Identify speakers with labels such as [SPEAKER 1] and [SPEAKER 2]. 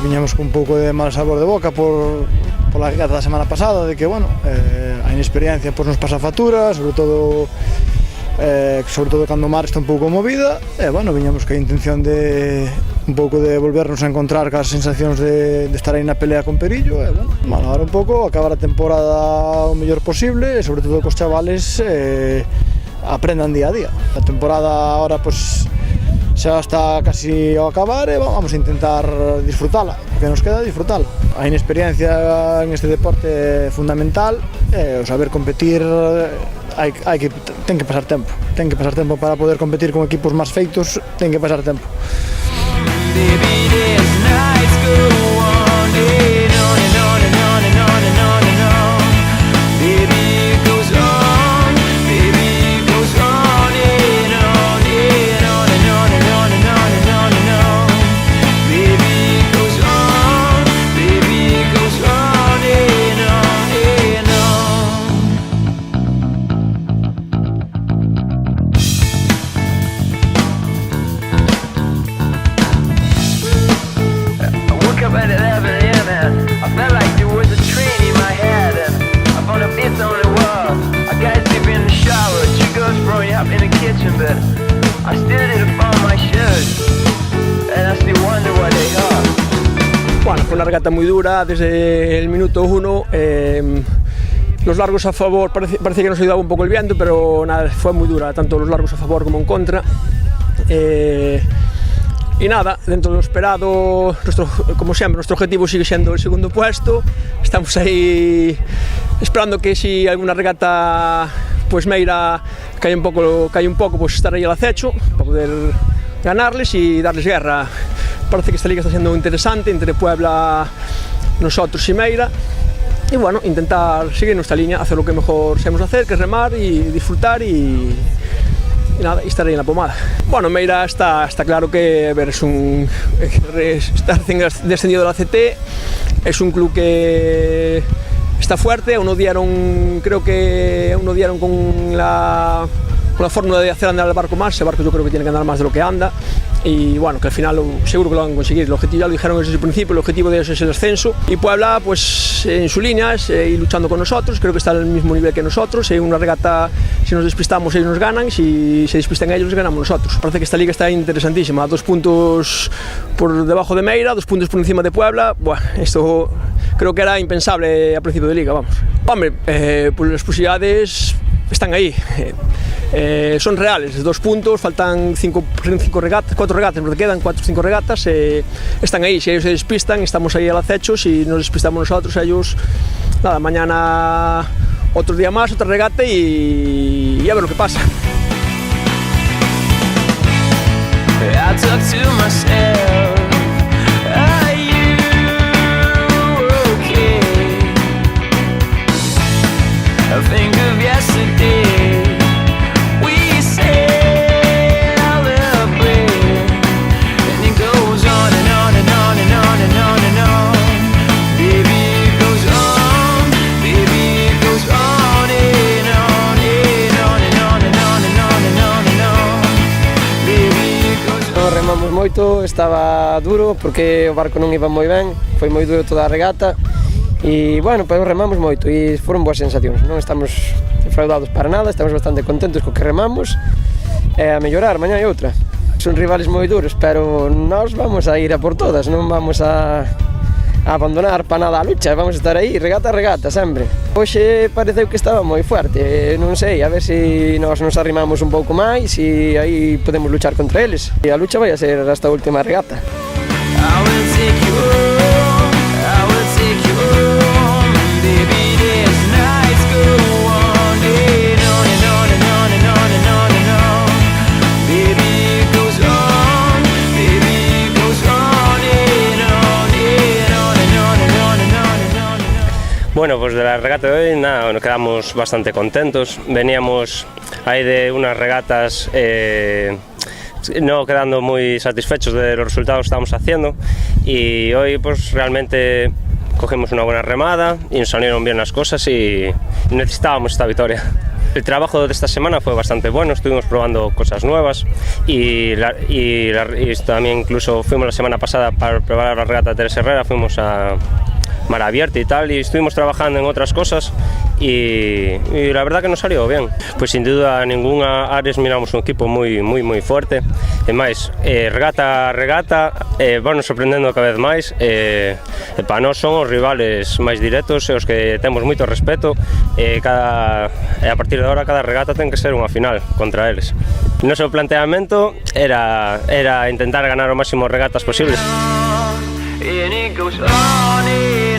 [SPEAKER 1] viñamos con un pouco de mal sabor de boca por la regata da semana pasada, de que, bueno, a inexperiencia nos pasa factura, sobre todo cando o mar está un pouco movida, e, bueno, viñamos que a intención de un pouco de volvernos a encontrar cas sensacións de estar aí na pelea con Perillo, e, bueno, agora un pouco acabar a temporada o mellor posible, e, sobre todo, cos chavales aprendan día a día. A temporada ahora, pues, xa está casi ao acabar e vamos a intentar disfrutala, o que nos queda disfrutala. A inexperiencia en este deporte é fundamental, e o saber competir ten que pasar tempo para poder competir con equipos máis feitos, ten que pasar tempo.
[SPEAKER 2] Bueno, fue una regata muy dura desde el minuto 1. Los largos a favor, parece que nos ayudaba un poco el viento, pero nada, fue muy dura, tanto los largos a favor como en contra. Y nada, dentro de lo esperado, como siempre, nuestro objetivo sigue siendo el segundo puesto. Estamos ahí esperando que si alguna regata pues Meira cae un poco, pues estar ahí al acecho para poder ganarles y darles guerra. Parece que esta liga está siendo interesante entre Puebla, nosotros y Meira. Y bueno, intentar seguir nuestra línea, hacer lo que mejor sabemos hacer, que es remar y disfrutar y nada, y estar ahí en la pomada. Bueno, Meira está claro que, a ver, está recién descendido de la CT, es un club que está fuerte, creo que aún no dieron con la fórmula de hacer andar el barco más. Ese barco yo creo que tiene que andar más de lo que anda, y bueno, que al final seguro que lo van a conseguir. El objetivo, ya lo dijeron desde el principio, el objetivo de ellos es el ascenso, y Puebla pues en su línea y luchando con nosotros, creo que está al mismo nivel que nosotros. En una regata, si nos despistamos ellos nos ganan, si se despistan ellos ganamos nosotros. Parece que esta liga está interesantísima, 2 puntos por debajo de Meira, 2 puntos por encima de Puebla. Bueno, esto creo que era impensable a principio de liga, vamos. Hombre, pues las posibilidades están ahí. Son reales, 2 puntos, faltan 4 regatas, nos quedan 4 o 5 regatas, están ahí. Si ellos se despistan, estamos ahí al acecho. Si nos despistamos nosotros, ellos, nada, mañana otro día más, otra regata y a ver lo que pasa.
[SPEAKER 3] Remamos moito, estaba duro porque o barco non iba moi ben, foi moi duro toda a regata e, bueno, pero remamos moito e foron boas sensacións, non estamos defraudados para nada, estamos bastante contentos co que remamos e a mellorar, mañá e outra. Son rivales moi duros, pero nós vamos a ir a por todas, non vamos a abandonar para nada a lucha, vamos a estar aí, regata a regata, sempre. Hoxe pareceu que estaba moi fuerte, non sei, a ver se nos arrimamos un pouco máis e aí podemos luchar contra eles. E a lucha vai a ser hasta a última regata.
[SPEAKER 4] Bueno, pues de la regata de hoy, nada, nos quedamos bastante contentos. Veníamos ahí de unas regatas no quedando muy satisfechos de los resultados que estábamos haciendo, y hoy pues realmente cogimos una buena remada y nos salieron bien las cosas y necesitábamos esta victoria. El trabajo de esta semana fue bastante bueno, estuvimos probando cosas nuevas y también incluso fuimos la semana pasada para probar la regata de Teresa Herrera, fuimos a mar abierto y tal, y estuvimos trabajando en otras cosas y la verdad que nos salió bien. Pues sin duda ninguna, Ares miramos un equipo moi fuerte, e máis, regata a regata, vamos sorprendendo cada vez máis, para nós son os rivales máis directos e os que temos moito respeto, a partir de agora cada regata ten que ser unha final contra eles. O noso planteamento era intentar ganar o máximo regatas posibles.
[SPEAKER 5] And it goes on and